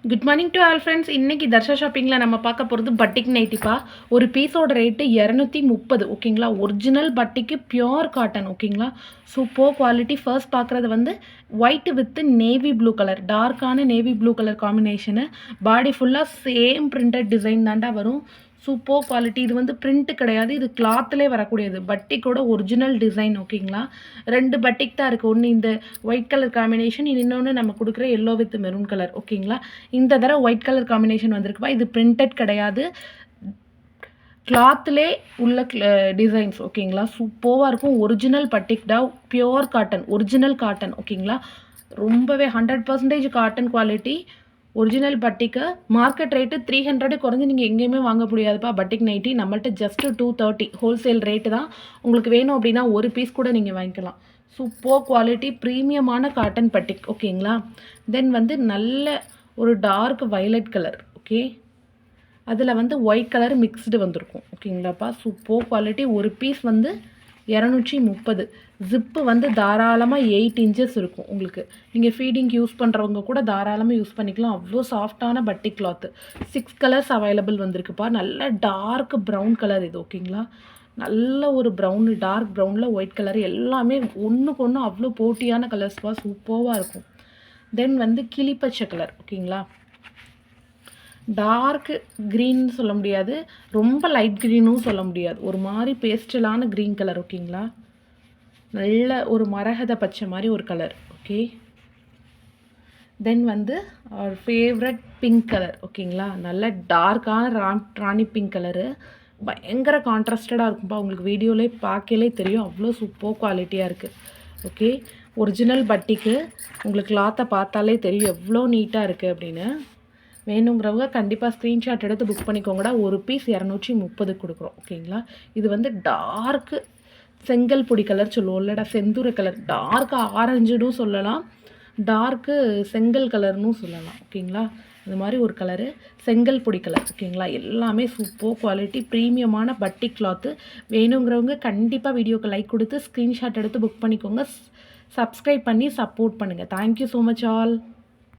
Good morning to all friends. இன்றைக்கி தர்ஷா ஷாப்பிங்கில் நம்ம பார்க்க போகிறது பட்டிக் நைட்டிப்பா. ஒரு பீஸோட ரேட்டு 230. ஓகேங்களா. Original batik pure cotton. ஓகேங்களா. Super quality. ஃபர்ஸ்ட் பார்க்குறது வந்து white with navy blue colour, டார்க்கான navy blue colour combination. Body ஃபுல்லாக சேம் பிரிண்டட் டிசைன் தாண்டா வரும். Super quality. இது வந்து பிரிண்ட் கிடையாது, இது கிளாத்லேயே வரக்கூடியது. பட்டிக்கோட ஒரிஜினல் டிசைன். ஓகேங்களா. 2 பட்டிக் தான் இருக்குது. ஒன்று இந்த ஒயிட் கலர் காம்பினேஷன், இன்னொன்று நம்ம கொடுக்குற எல்லோ வித் மெரூன் கலர். ஓகேங்களா. இந்த தடவை ஒயிட் கலர் காம்பினேஷன் வந்திருக்குப்பா. இது பிரிண்டட் கிடையாது, கிளாத்லே உள்ள டிசைன்ஸ். ஓகேங்களா. சூப்பராக இருக்கும். ஒரிஜினல் பட்டிக்டா, பியோர் காட்டன், ஒரிஜினல் காட்டன். ஓகேங்களா. ரொம்பவே 100% cotton quality. Original batik market rate 300 குறைஞ்சி நீங்கள் எங்கேயுமே வாங்க முடியாதுப்பா. பட்டிக் நைட்டி நம்மள்ட்ட ஜஸ்ட்டு 230 ஹோல்சேல் ரேட்டு தான். உங்களுக்கு வேணும் அப்படின்னா ஒரு பீஸ் கூட நீங்கள் வாங்கிக்கலாம். சூப்பர் குவாலிட்டி, ப்ரீமியமான காட்டன் பட்டிக். ஓகேங்களா. தென் வந்து நல்ல ஒரு டார்க் வயலட் கலர். ஓகே, அதில் வந்து ஒயிட் கலர் மிக்ஸ்டு வந்திருக்கும். ஓகேங்களாப்பா. Super quality. ஒரு பீஸ் வந்து 230. ஜிப்பு வந்து தாராளமாக 8 இன்ச்சஸ் இருக்கும் உங்களுக்கு. நீங்கள் ஃபீடிங் யூஸ் பண்ணுறவங்க கூட தாராளமாக யூஸ் பண்ணிக்கலாம். அவ்வளோ சாஃப்டான பட்டி கிளாத்து. 6 colours available வந்திருக்குப்பா. நல்ல டார்க் ப்ரௌன் கலர் இது. ஓகேங்களா. நல்ல ஒரு ப்ரௌன், டார்க் ப்ரௌனில் ஒயிட் கலர், எல்லாமே ஒன்றுக்கு ஒன்று அவ்வளோ போட்டியான கலர்ஸ்ப்பா. சூப்பராக இருக்கும். தென் வந்து கிளிப்பச்சை கலர். ஓகேங்களா. டார்க் க்ரீன்னு சொல்ல முடியாது, ரொம்ப லைட் க்ரீனும் சொல்ல முடியாது, ஒரு மாதிரி பேஸ்டலான க்ரீன் கலர். ஓகேங்களா. நல்ல ஒரு மரகத பச்சை மாதிரி ஒரு கலர். ஓகே. தென் வந்து அவர் ஃபேவரட் பிங்க் கலர். ஓகேங்களா. நல்ல டார்க்கான ராணி பிங்க் கலரு. பயங்கர கான்ட்ராஸ்டடாக இருக்கும்ப்பா. உங்களுக்கு வீடியோவிலே பார்க்கலே தெரியும், அவ்வளோ சூப்பர் குவாலிட்டியாக இருக்குது. ஓகே. ஒரிஜினல் பட்டிக்கு உங்களுக்கு கிளாத்தை பார்த்தாலே தெரியும் எவ்வளோ நீட்டாக இருக்குது அப்படின்னு. வேணுங்கிறவங்க கண்டிப்பாக ஸ்க்ரீன்ஷாட் எடுத்து புக் பண்ணிக்கோங்கடா. ஒரு பீஸ் 230 கொடுக்குறோம். ஓகேங்களா. இது வந்து டார்க்கு செங்கல் பொடி கலர் சொல்லுவோம்லடா, செந்தூர கலர். டார்க் ஆரஞ்சுன்னு சொல்லலாம், டார்க்கு செங்கல் கலர்னு சொல்லலாம். ஓகேங்களா. இந்த மாதிரி ஒரு கலரு செங்கல் பொடி கலர். ஓகேங்களா. எல்லாமே சூப்பர் குவாலிட்டி, ப்ரீமியமான பட்டி கிளாத்து. வேணுங்கிறவங்க கண்டிப்பாக வீடியோக்கு லைக் கொடுத்து ஸ்க்ரீன்ஷாட் எடுத்து புக் பண்ணிக்கோங்க. சப்ஸ்கிரைப் பண்ணி சப்போர்ட் பண்ணுங்கள். Thank you so much all.